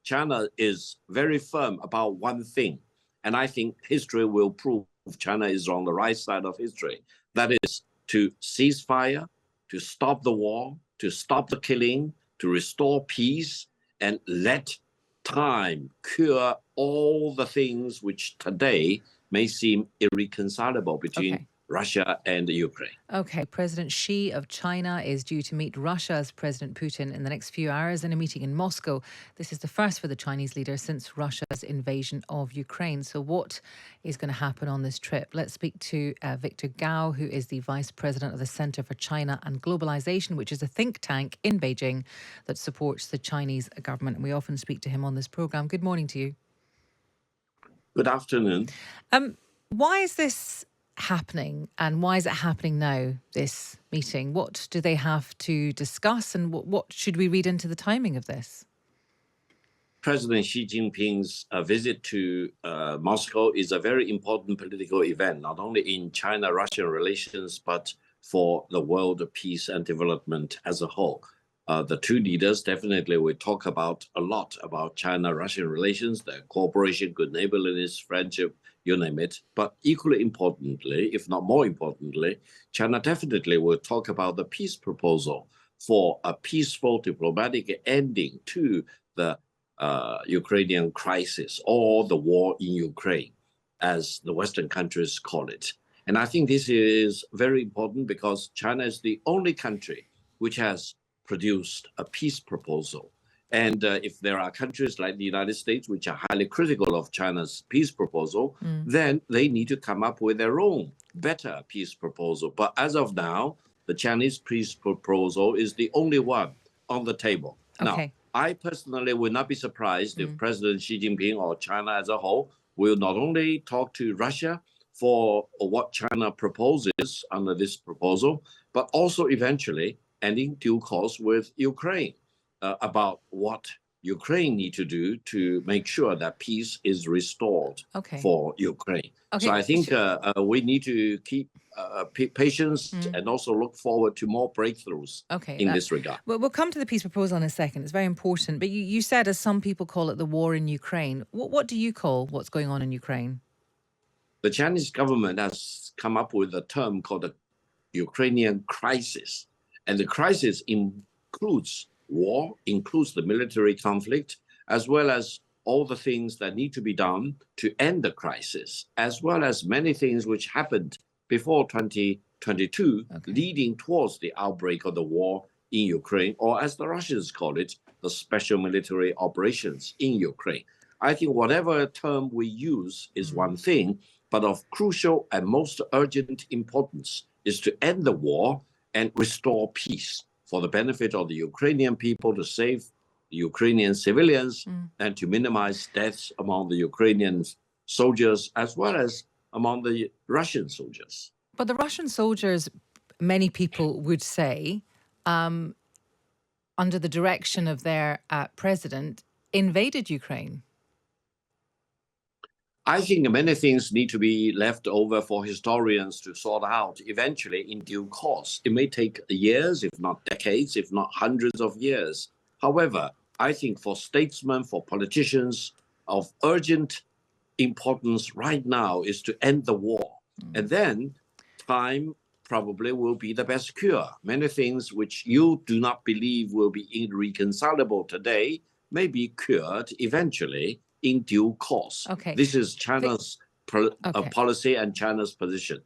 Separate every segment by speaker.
Speaker 1: China is very firm about one thing, and I think history will prove China is on the right side of history. That is to cease fire, to stop the war, to stop the killing, to restore peace, and let time cure all the things which today may seem irreconcilable between Russia and Ukraine.
Speaker 2: Okay, President Xi of China is due to meet Russia's President Putin in the next few hours in a meeting in Moscow. This is the first for the Chinese leader since Russia's invasion of Ukraine. So what is going to happen on this trip? Let's speak to Victor Gao, who is the Vice President of the Center for China and Globalization, which is a think tank in Beijing that supports the Chinese government. And we often speak to him on this programme. Good morning to you.
Speaker 1: Good afternoon.
Speaker 2: Why is this happening, and why is it happening now, this meeting? What do they have to discuss, and what should we read into the timing of this?
Speaker 1: President Xi Jinping's visit to Moscow is a very important political event, not only in China-Russian relations, but for the world peace and development as a whole. The two leaders definitely will talk a lot about China-Russian relations, their cooperation, good neighborliness, friendship, you name it. But equally importantly, if not more importantly, China definitely will talk about the peace proposal for a peaceful diplomatic ending to the Ukrainian crisis, or the war in Ukraine, as the Western countries call it. And I think this is very important because China is the only country which has produced a peace proposal. And if there are countries like the United States, which are highly critical of China's peace proposal, then they need to come up with their own better peace proposal. But as of now, the Chinese peace proposal is the only one on the table. Now, I personally would not be surprised if President Xi Jinping or China as a whole will not only talk to Russia for what China proposes under this proposal, but also eventually, and in due course, with Ukraine about what Ukraine need to do to make sure that peace is restored for Ukraine. So I think we need to keep patience and also look forward to more breakthroughs in this regard.
Speaker 2: Well, we'll come to the peace proposal in a second. It's very important. But you said, as some people call it, the war in Ukraine. What do you call what's going on in Ukraine?
Speaker 1: The Chinese government has come up with a term called the Ukrainian crisis. And the crisis includes war, includes the military conflict, as well as all the things that need to be done to end the crisis, as well as many things which happened before 2022, leading towards the outbreak of the war in Ukraine, or as the Russians call it, the special military operations in Ukraine. I think whatever term we use is one thing, but of crucial and most urgent importance is to end the war and restore peace for the benefit of the Ukrainian people, to save the Ukrainian civilians, and to minimize deaths among the Ukrainian soldiers as well as among the Russian soldiers.
Speaker 2: But the Russian soldiers, many people would say, under the direction of their president, invaded Ukraine.
Speaker 1: I think many things need to be left over for historians to sort out eventually in due course. It may take years, if not decades, if not hundreds of years. However, I think for statesmen, for politicians, of urgent importance right now is to end the war. And then time probably will be the best cure. Many things which you do not believe will be irreconcilable today may be cured eventually in due course. This is China's policy and China's position.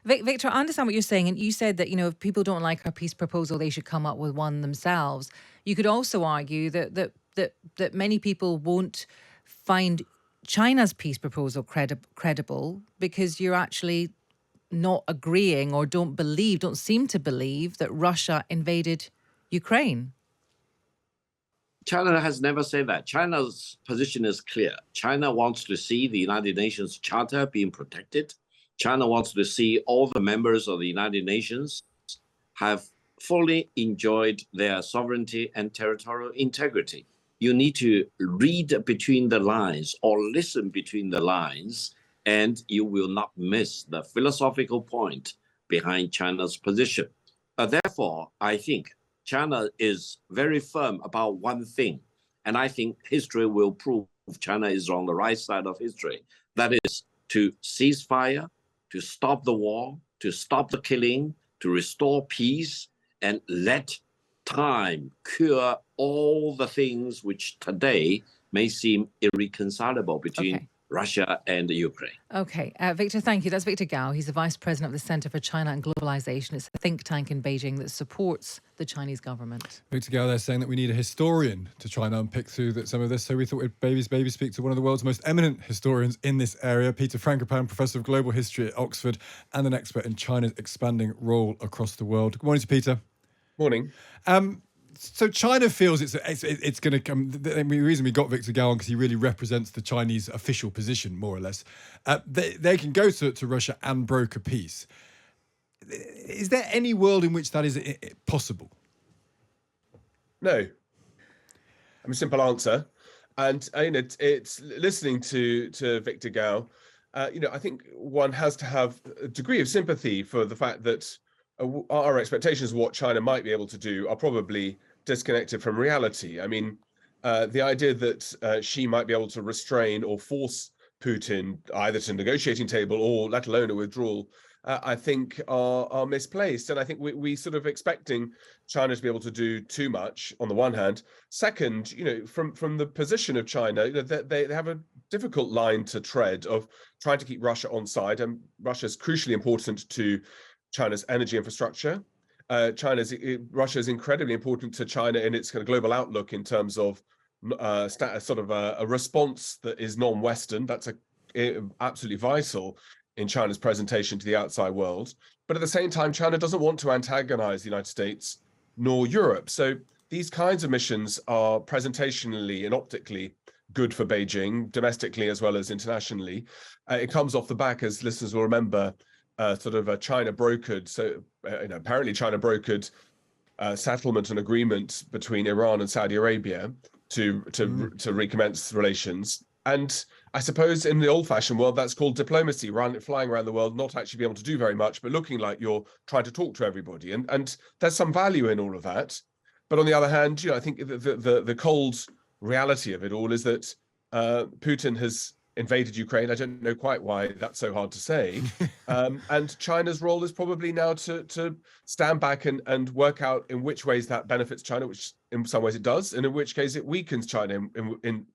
Speaker 2: Victor, I understand what you're saying. And you said that, if people don't like our peace proposal, they should come up with one themselves. You could also argue that many people won't find China's peace proposal credible because you're actually not agreeing or don't seem to believe that Russia invaded Ukraine.
Speaker 1: China has never said that. China's position is clear. China wants to see the United Nations Charter being protected. China wants to see all the members of the United Nations have fully enjoyed their sovereignty and territorial integrity. You need to read between the lines or listen between the lines, and you will not miss the philosophical point behind China's position. Therefore, I think China is very firm about one thing, And I think history will prove China is on the right side of history. That is to cease fire, to stop the war, to stop the killing, to restore peace, and let time cure all the things which today may seem irreconcilable between Russia and Ukraine.
Speaker 2: Okay, Victor, thank you. That's Victor Gao. He's the Vice President of the Center for China and Globalization. It's a think tank in Beijing that supports the Chinese government.
Speaker 3: Victor Gao there saying that we need a historian to try and unpick through some of this. So we thought we'd maybe speak to one of the world's most eminent historians in this area, Peter Frankopan, Professor of Global History at Oxford and an expert in China's expanding role across the world. Good morning to Peter.
Speaker 4: Morning.
Speaker 3: So China feels it's going to come. The reason we got Victor Gao on because he really represents the Chinese official position, more or less. They can go to Russia and broker peace. Is there any world in which that is possible?
Speaker 4: No. I'm a simple answer, and it's listening to Victor Gao. I think one has to have a degree of sympathy for the fact that our expectations of what China might be able to do are probably disconnected from reality. I mean, the idea that Xi might be able to restrain or force Putin either to a negotiating table or let alone a withdrawal, I think are misplaced. And I think we sort of expecting China to be able to do too much on the one hand. Second, from the position of China, they have a difficult line to tread of trying to keep Russia on side. And Russia is crucially important to China's energy infrastructure. Russia is incredibly important to China in its kind of global outlook in terms of a response that is non-Western. That's absolutely vital in China's presentation to the outside world. But at the same time, China doesn't want to antagonize the United States nor Europe. So these kinds of missions are presentationally and optically good for Beijing, domestically as well as internationally. It comes off the back, as listeners will remember, sort of a China brokered, apparently China brokered settlement and agreement between Iran and Saudi Arabia to recommence relations. And I suppose in the old-fashioned world, that's called diplomacy, flying around the world, not actually being able to do very much, but looking like you're trying to talk to everybody. And there's some value in all of that. But on the other hand, I think the cold reality of it all is that Putin has invaded Ukraine. I don't know quite why that's so hard to say. And China's role is probably now to stand back and work out in which ways that benefits China, which in some ways it does, and in which case it weakens China, in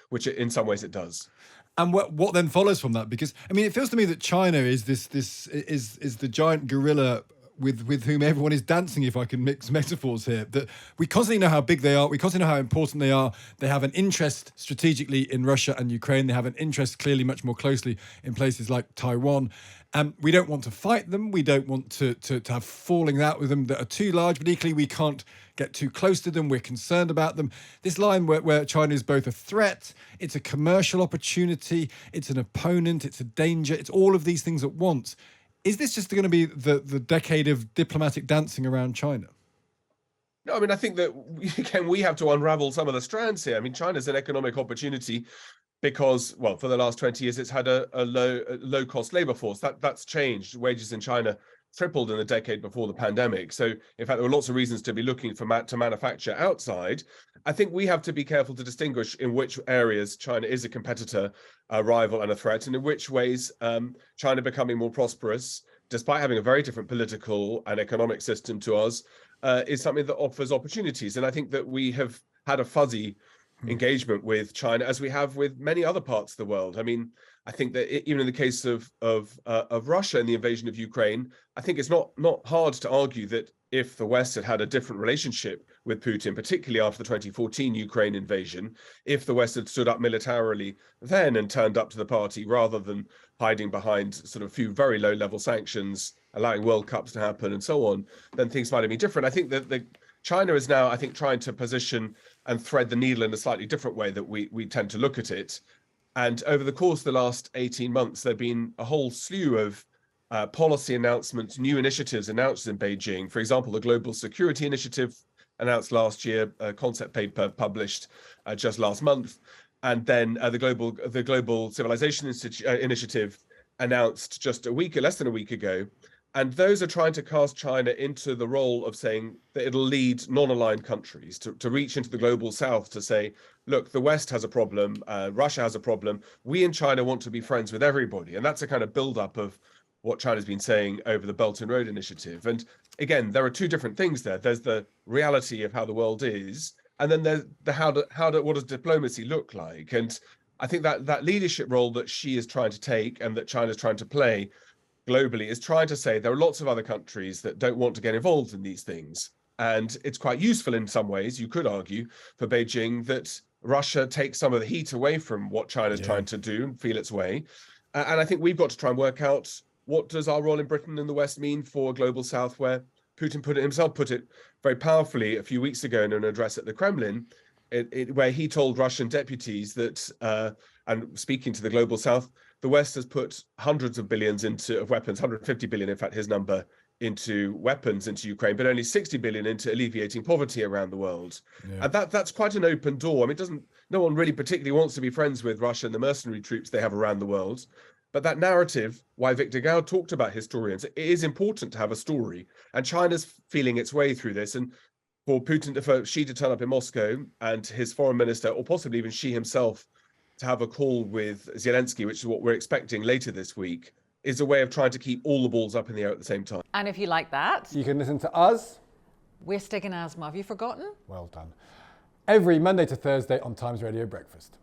Speaker 4: which in some ways it does.
Speaker 3: And what then follows from that? Because I mean, it feels to me that China is is the giant gorilla with whom everyone is dancing, if I can mix metaphors here, that we constantly know how big they are, we constantly know how important they are. They have an interest strategically in Russia and Ukraine. They have an interest clearly much more closely in places like Taiwan. We don't want to fight them. We don't want to have fallings out with them that are too large, but equally we can't get too close to them. We're concerned about them. This line where China is both a threat, it's a commercial opportunity, it's an opponent, it's a danger, it's all of these things at once. Is this just going to be the decade of diplomatic dancing around China?
Speaker 4: No, I mean, I think that again, we have to unravel some of the strands here. I mean, China's an economic opportunity because, well, for the last 20 years, it's had a low-cost labor force. That's changed. Wages in China tripled in the decade before the pandemic. So, in fact, there were lots of reasons to be looking to manufacture outside. I think we have to be careful to distinguish in which areas China is a competitor, a rival, and a threat, and in which ways China becoming more prosperous, despite having a very different political and economic system to us, is something that offers opportunities. And I think that we have had a fuzzy engagement with China, as we have with many other parts of the world. I mean, I think that even in the case of Russia and the invasion of Ukraine, I think it's not hard to argue that if the West had a different relationship with Putin, particularly after the 2014 Ukraine invasion, if the West had stood up militarily then and turned up to the party rather than hiding behind sort of a few very low-level sanctions, allowing World Cups to happen and so on, then things might have been different. I think that China is now, I think, trying to position and thread the needle in a slightly different way that we tend to look at it. And over the course of the last 18 months, there have been a whole slew of policy announcements, new initiatives announced in Beijing. For example, the Global Security Initiative announced last year, a concept paper published just last month. And then the Global Civilization Initiative announced just less than a week ago And those are trying to cast China into the role of saying that it'll lead non-aligned countries to reach into the global south to say, look, the West has a problem, Russia has a problem. We in China want to be friends with everybody. And that's a kind of buildup of what China's been saying over the Belt and Road Initiative. And again, there are two different things there. There's the reality of how the world is, and then there's the what does diplomacy look like? And I think that leadership role that Xi is trying to take and that China's trying to play globally is trying to say there are lots of other countries that don't want to get involved in these things. And it's quite useful in some ways, you could argue, for Beijing that Russia takes some of the heat away from what China's trying to do and feel its way. And I think we've got to try and work out, what does our role in Britain and the West mean for a global South, where Putin put it very powerfully a few weeks ago in an address at the Kremlin, where he told Russian deputies that, and speaking to the global South, the West has put hundreds of billions of weapons, 150 billion, in fact, his number, into weapons into Ukraine, but only 60 billion into alleviating poverty around the world. Yeah. And that's quite an open door. I mean, no one really particularly wants to be friends with Russia and the mercenary troops they have around the world. But that narrative, why Victor Gao talked about historians, it is important to have a story. And China's feeling its way through this. And for Xi to turn up in Moscow and his foreign minister, or possibly even Xi himself, to have a call with Zelensky, which is what we're expecting later this week, is a way of trying to keep all the balls up in the air at the same time.
Speaker 2: And if you like that,
Speaker 5: you can listen to us.
Speaker 2: We're Stig and Asma. Have you forgotten?
Speaker 5: Well done. Every Monday to Thursday on Times Radio Breakfast.